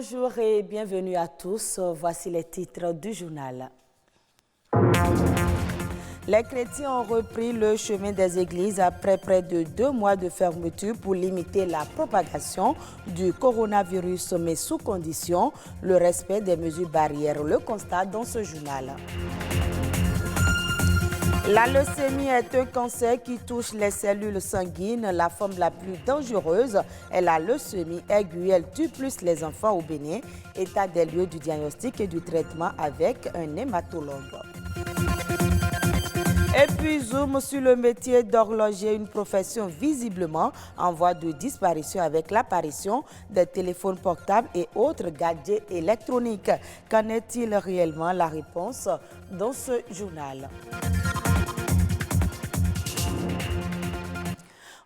Bonjour et bienvenue à tous. Voici les titres du journal. Les chrétiens ont repris le chemin des églises après près de 2 mois de fermeture pour limiter la propagation du coronavirus, mais sous condition, le respect des mesures barrières. Le constat dans ce journal. La leucémie est un cancer qui touche les cellules sanguines. La forme la plus dangereuse est la leucémie aiguë. Elle tue plus les enfants au Bénin. État des lieux du diagnostic et du traitement avec un hématologue. Et puis zoom sur le métier d'horloger, une profession visiblement en voie de disparition avec l'apparition des téléphones portables et autres gadgets électroniques. Qu'en est-il réellement? La réponse dans ce journal.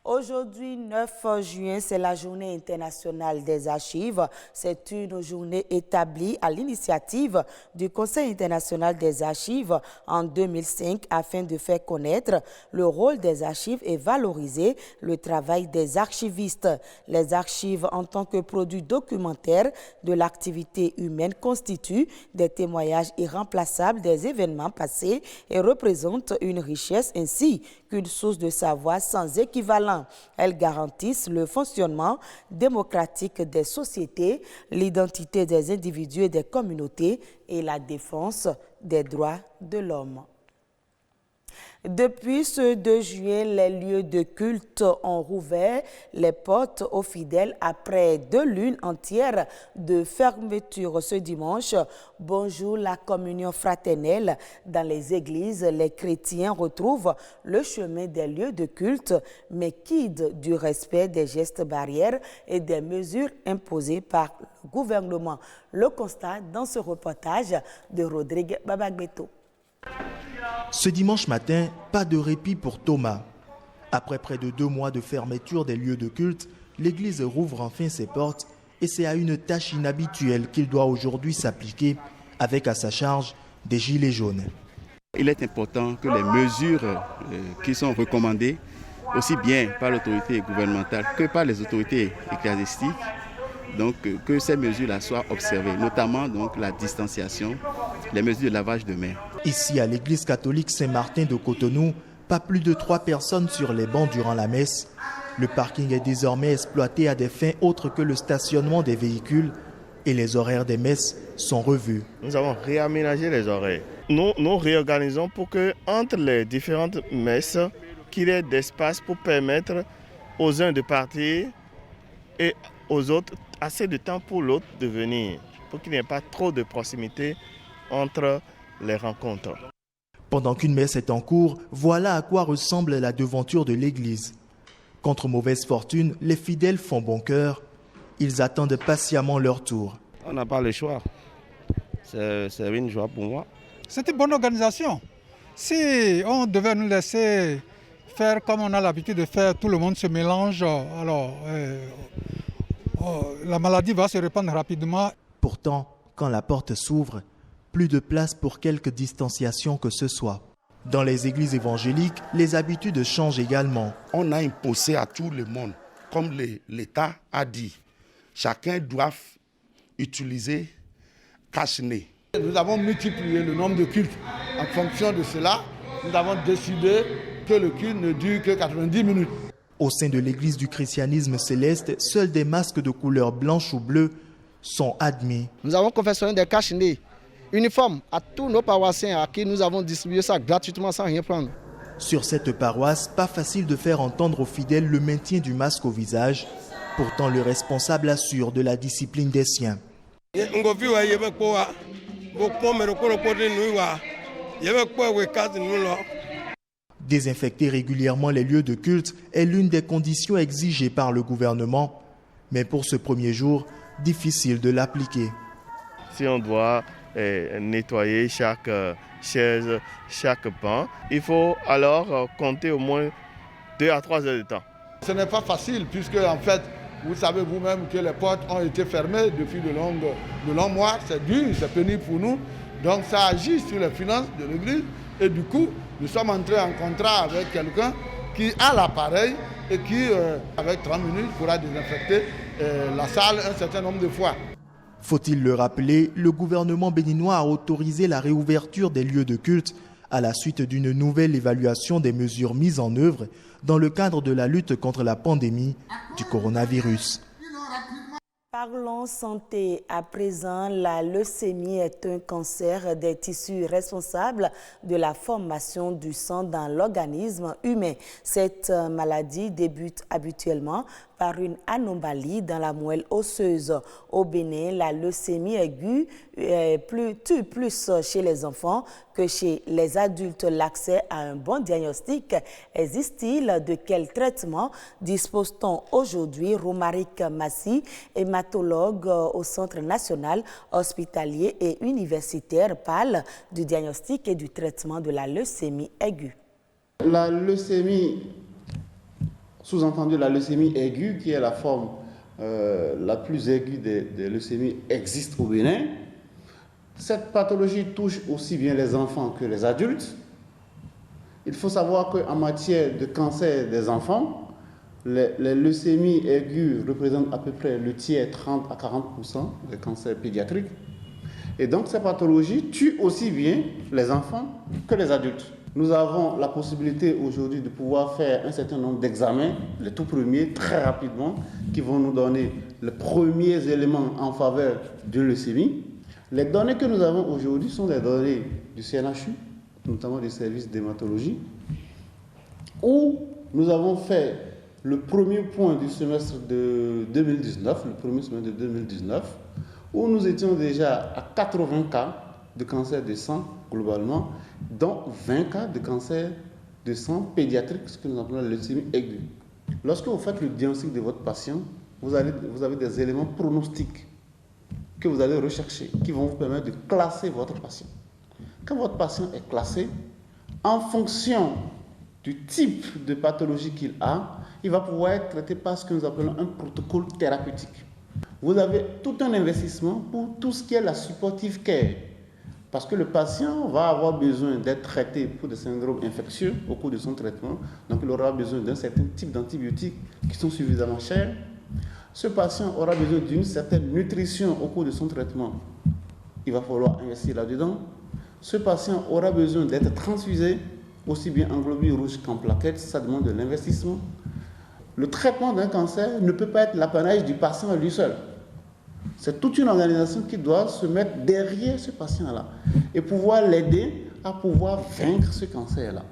Aujourd'hui, 9 juin, c'est la journée internationale des archives. C'est une journée établie à l'initiative du Conseil international des archives en 2005 afin de faire connaître le rôle des archives et valoriser le travail des archivistes. Les archives, en tant que produit documentaire de l'activité humaine, constituent des témoignages irremplaçables des événements passés et représentent une richesse ainsi qu'une source de savoir sans équivalent. Elles garantissent le fonctionnement démocratique des sociétés, l'identité des individus et des communautés et la défense des droits de l'homme. Depuis ce 2 juillet, les lieux de culte ont rouvert les portes aux fidèles après 2 lunes entières de fermeture. Ce dimanche, bonjour la communion fraternelle. Dans les églises, les chrétiens retrouvent le chemin des lieux de culte, mais quittes du respect des gestes barrières et des mesures imposées par le gouvernement. Le constat dans ce reportage de Rodrigue Babagbeto. Ce dimanche matin, pas de répit pour Thomas. Après près de 2 mois de fermeture des lieux de culte, l'église rouvre enfin ses portes et c'est à une tâche inhabituelle qu'il doit aujourd'hui s'appliquer avec à sa charge des gilets jaunes. Il est important que les mesures qui sont recommandées, aussi bien par l'autorité gouvernementale que par les autorités ecclésiastiques, donc que ces mesures-là soient observées, notamment donc la distanciation, les mesures de lavage de mains. Ici, à l'église catholique Saint-Martin de Cotonou, pas plus de 3 personnes sur les bancs durant la messe. Le parking est désormais exploité à des fins autres que le stationnement des véhicules et les horaires des messes sont revus. Nous avons réaménagé les horaires. Nous réorganisons pour que entre les différentes messes, qu'il y ait d'espace pour permettre aux uns de partir et aux autres assez de temps pour l'autre de venir, pour qu'il n'y ait pas trop de proximité entre les rencontres. Pendant qu'une messe est en cours, voilà à quoi ressemble la devanture de l'église. Contre mauvaise fortune, les fidèles font bon cœur. Ils attendent patiemment leur tour. On n'a pas le choix. C'est une joie pour moi. C'est une bonne organisation. Si on devait nous laisser faire comme on a l'habitude de faire, tout le monde se mélange, alors la maladie va se répandre rapidement. Pourtant, quand la porte s'ouvre, plus de place pour quelque distanciation que ce soit. Dans les églises évangéliques, les habitudes changent également. On a imposé à tout le monde, comme l'État a dit, chacun doit utiliser cache-nez. Nous avons multiplié le nombre de cultes. En fonction de cela, nous avons décidé que le culte ne dure que 90 minutes. Au sein de l'église du christianisme céleste, seuls des masques de couleur blanche ou bleue sont admis. Nous avons confectionné des cache-nez uniformes à tous nos paroissiens à qui nous avons distribué ça gratuitement sans rien prendre. Sur cette paroisse, pas facile de faire entendre aux fidèles le maintien du masque au visage. Pourtant, le responsable assure de la discipline des siens. Désinfecter régulièrement les lieux de culte est l'une des conditions exigées par le gouvernement. Mais pour ce premier jour, difficile de l'appliquer. Si on doit nettoyer chaque chaise, chaque banc, il faut alors compter au moins 2 à 3 heures de temps. Ce n'est pas facile puisque en fait, vous savez vous-même que les portes ont été fermées depuis de longs mois. C'est dur, c'est pénible pour nous. Donc ça agit sur les finances de l'église et du coup, nous sommes entrés en contrat avec quelqu'un qui a l'appareil et qui, avec 30 minutes, pourra désinfecter la salle un certain nombre de fois. Faut-il le rappeler, le gouvernement béninois a autorisé la réouverture des lieux de culte à la suite d'une nouvelle évaluation des mesures mises en œuvre dans le cadre de la lutte contre la pandémie du coronavirus. Parlons santé à présent. La leucémie est un cancer des tissus responsable de la formation du sang dans l'organisme humain. Cette maladie débute habituellement par une anomalie dans la moelle osseuse. Au Bénin, la leucémie aiguë tue plus chez les enfants que chez les adultes. L'accès à un bon diagnostic existe-t-il? De quel traitement dispose-t-on aujourd'hui? Romaric Massi, hématologue au Centre national hospitalier et universitaire, parle du diagnostic et du traitement de la leucémie aiguë. La leucémie, sous-entendu la leucémie aiguë, qui est la forme la plus aiguë des leucémies, existe au Bénin. Cette pathologie touche aussi bien les enfants que les adultes. Il faut savoir qu'en matière de cancer des enfants, les leucémies aiguës représentent à peu près le tiers, 30 à 40% des cancers pédiatriques. Et donc cette pathologie tue aussi bien les enfants que les adultes. Nous avons la possibilité aujourd'hui de pouvoir faire un certain nombre d'examens, les tout premiers, très rapidement, qui vont nous donner les premiers éléments en faveur de leucémie. Les données que nous avons aujourd'hui sont des données du CNHU, notamment du service d'hématologie, où nous avons fait le premier point du semestre de 2019, le premier semestre de 2019, où nous étions déjà à 80 cas de cancer de sang globalement, dont 20 cas de cancer de sang pédiatrique, ce que nous appelons la leucémie aiguë. Lorsque vous faites le diagnostic de votre patient, vous avez des éléments pronostiques que vous allez rechercher, qui vont vous permettre de classer votre patient. Quand votre patient est classé, en fonction du type de pathologie qu'il a, il va pouvoir être traité par ce que nous appelons un protocole thérapeutique. Vous avez tout un investissement pour tout ce qui est la supportive care, parce que le patient va avoir besoin d'être traité pour des syndromes infectieux au cours de son traitement, donc il aura besoin d'un certain type d'antibiotiques qui sont suffisamment chers. Ce patient aura besoin d'une certaine nutrition au cours de son traitement. Il va falloir investir là-dedans. Ce patient aura besoin d'être transfusé, aussi bien en globules rouges qu'en plaquettes. Ça demande de l'investissement. Le traitement d'un cancer ne peut pas être l'apanage du patient à lui seul. C'est toute une organisation qui doit se mettre derrière ce patient-là et pouvoir l'aider à pouvoir vaincre ce cancer-là.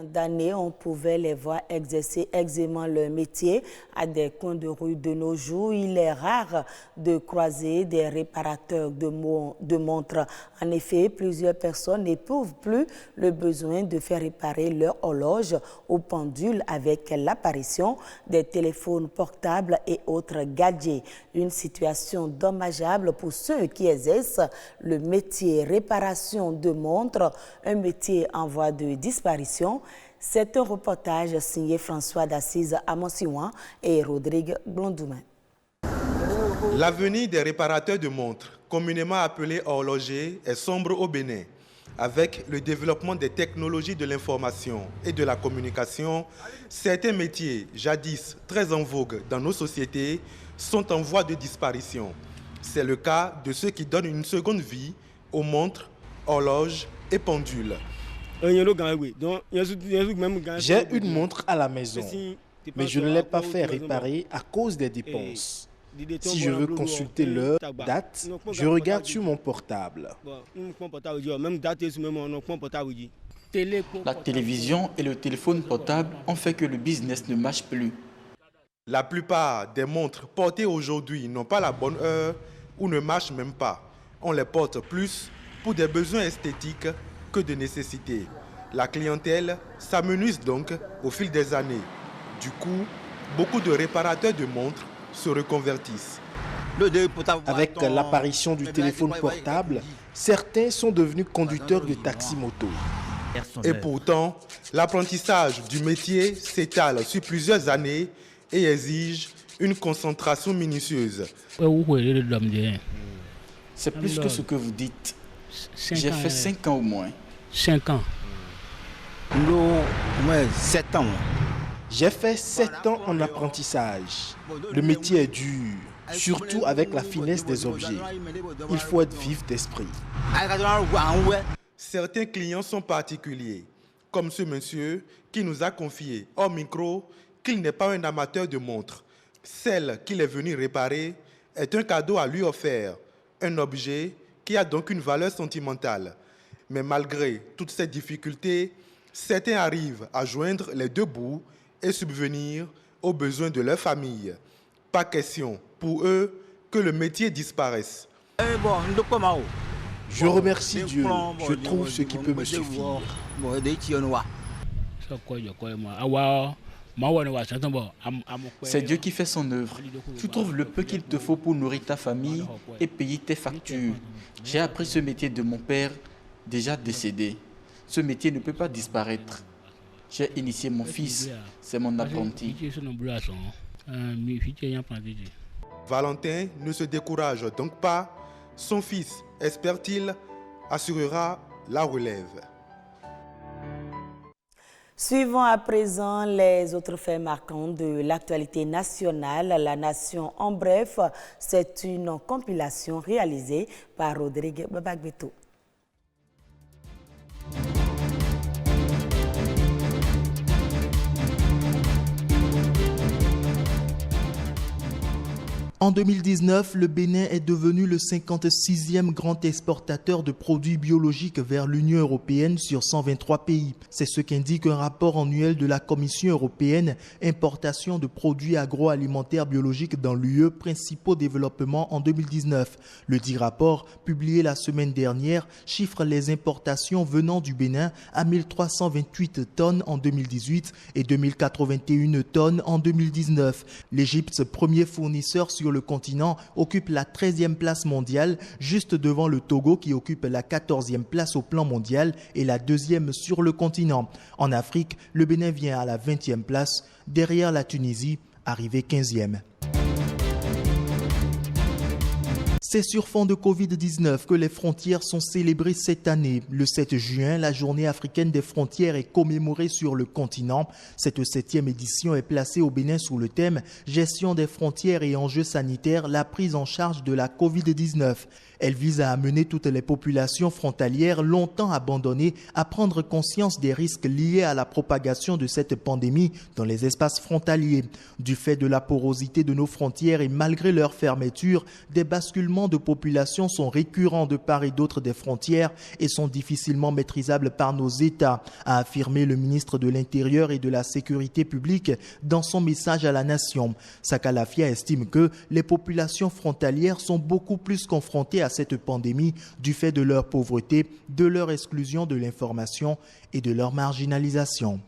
D'années, on pouvait les voir exercer aisément leur métier à des coins de rue. De nos jours, il est rare de croiser des réparateurs de montres. En effet, plusieurs personnes n'éprouvent plus le besoin de faire réparer leur horloge ou pendule avec l'apparition des téléphones portables et autres gadgets. Une situation dommageable pour ceux qui exercent le métier réparation de montres, un métier en voie de disparition. C'est un reportage signé François d'Assise Amonsiouan et Rodrigue Blondoumain. L'avenir des réparateurs de montres, communément appelés horlogers, est sombre au Bénin. Avec le développement des technologies de l'information et de la communication, certains métiers, jadis très en vogue dans nos sociétés, sont en voie de disparition. C'est le cas de ceux qui donnent une seconde vie aux montres, horloges et pendules. J'ai une montre à la maison, mais je ne l'ai pas fait réparer à cause des dépenses. Si je veux consulter l'heure, date, je regarde sur mon portable. La télévision et le téléphone portable ont fait que le business ne marche plus. La plupart des montres portées aujourd'hui n'ont pas la bonne heure ou ne marchent même pas. On les porte plus pour des besoins esthétiques que de nécessité. La clientèle s'amenuise donc au fil des années. Du coup, beaucoup de réparateurs de montres se reconvertissent. Avec l'apparition du téléphone portable, certains sont devenus conducteurs de taxi-moto. Et pourtant, l'apprentissage du métier s'étale sur plusieurs années et exige une concentration minutieuse. C'est plus que ce que vous dites. J'ai fait 5 ans au moins. 5 ans. 7 ans. J'ai fait 7 ans en apprentissage. Le métier est dur. surtout avec la finesse des objets. Il faut être vif d'esprit. Certains clients sont particuliers, comme ce monsieur qui nous a confié hors micro qu'il n'est pas un amateur de montres. Celle qu'il est venu réparer est un cadeau à lui offert, un objet qui a donc une valeur sentimentale. Mais malgré toutes ces difficultés, certains arrivent à joindre les deux bouts et subvenir aux besoins de leur famille. Pas question pour eux que le métier disparaisse. Je remercie Dieu, je trouve ce qui peut me suffire. C'est Dieu qui fait son œuvre. Tu trouves le peu qu'il te faut pour nourrir ta famille et payer tes factures. J'ai appris ce métier de mon père, déjà décédé. Ce métier ne peut pas disparaître. J'ai initié mon fils, c'est mon apprenti. Valentin ne se décourage donc pas. Son fils, espère-t-il, assurera la relève. Suivons à présent les autres faits marquants de l'actualité nationale. La Nation en bref, c'est une compilation réalisée par Rodrigue Babagbeto. En 2019, le Bénin est devenu le 56e grand exportateur de produits biologiques vers l'Union européenne sur 123 pays. C'est ce qu'indique un rapport annuel de la Commission européenne, importation de produits agroalimentaires biologiques dans l'UE, principaux développements en 2019. Le dit rapport, publié la semaine dernière, chiffre les importations venant du Bénin à 1328 tonnes en 2018 et 2081 tonnes en 2019. L'Égypte, premier fournisseur sur le continent, occupe la 13e place mondiale, juste devant le Togo qui occupe la 14e place au plan mondial et la 2e sur le continent. En Afrique, le Bénin vient à la 20e place, derrière la Tunisie, arrivée 15e. C'est sur fond de Covid-19 que les frontières sont célébrées cette année. Le 7 juin, la journée africaine des frontières est commémorée sur le continent. Cette 7e édition est placée au Bénin sous le thème « Gestion des frontières et enjeux sanitaires, la prise en charge de la Covid-19 ». Elle vise à amener toutes les populations frontalières longtemps abandonnées à prendre conscience des risques liés à la propagation de cette pandémie dans les espaces frontaliers. Du fait de la porosité de nos frontières et malgré leur fermeture, des basculements de population sont récurrents de part et d'autre des frontières et sont difficilement maîtrisables par nos États, a affirmé le ministre de l'Intérieur et de la Sécurité publique dans son message à la nation. Sakalafia estime que les populations frontalières sont beaucoup plus confrontées à cette pandémie du fait de leur pauvreté, de leur exclusion de l'information et de leur marginalisation.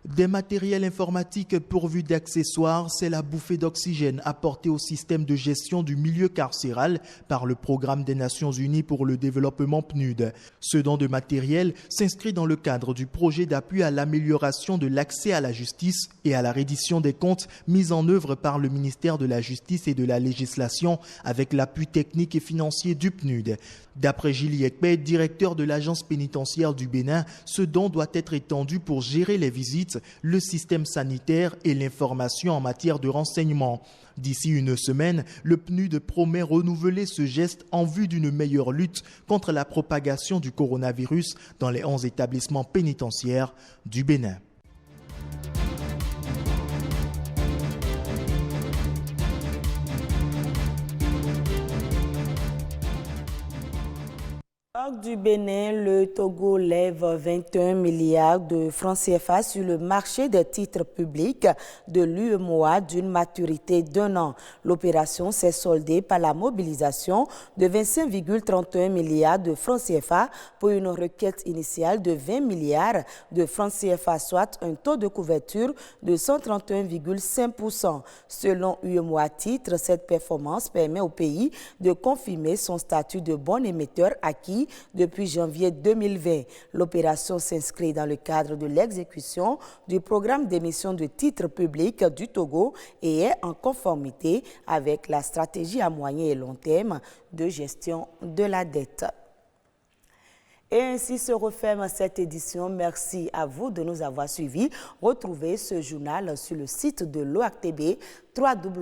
Des matériels informatiques pourvus d'accessoires, c'est la bouffée d'oxygène apportée au système de gestion du milieu carcéral par le Programme des Nations Unies pour le développement PNUD. Ce don de matériel s'inscrit dans le cadre du projet d'appui à l'amélioration de l'accès à la justice et à la reddition des comptes mis en œuvre par le ministère de la Justice et de la Législation avec l'appui technique et financier du PNUD. D'après Gilles Yekpe, directeur de l'agence pénitentiaire du Bénin, ce don doit être étendu pour gérer les visites, le système sanitaire et l'information en matière de renseignement. D'ici une semaine, le PNUD promet renouveler ce geste en vue d'une meilleure lutte contre la propagation du coronavirus dans les 11 établissements pénitentiaires du Bénin. Du Bénin, le Togo lève 21 milliards de francs CFA sur le marché des titres publics de l'UEMOA d'une maturité d'1 an. L'opération s'est soldée par la mobilisation de 25,31 milliards de francs CFA pour une requête initiale de 20 milliards de francs CFA, soit un taux de couverture de 131,5%. Selon UEMOA Titres, cette performance permet au pays de confirmer son statut de bon émetteur acquis depuis janvier 2020. L'opération s'inscrit dans le cadre de l'exécution du programme d'émission de titres publics du Togo et est en conformité avec la stratégie à moyen et long terme de gestion de la dette. Et ainsi se referme cette édition. Merci à vous de nous avoir suivis. Retrouvez ce journal sur le site de l'ORTB, www.ortb.bj.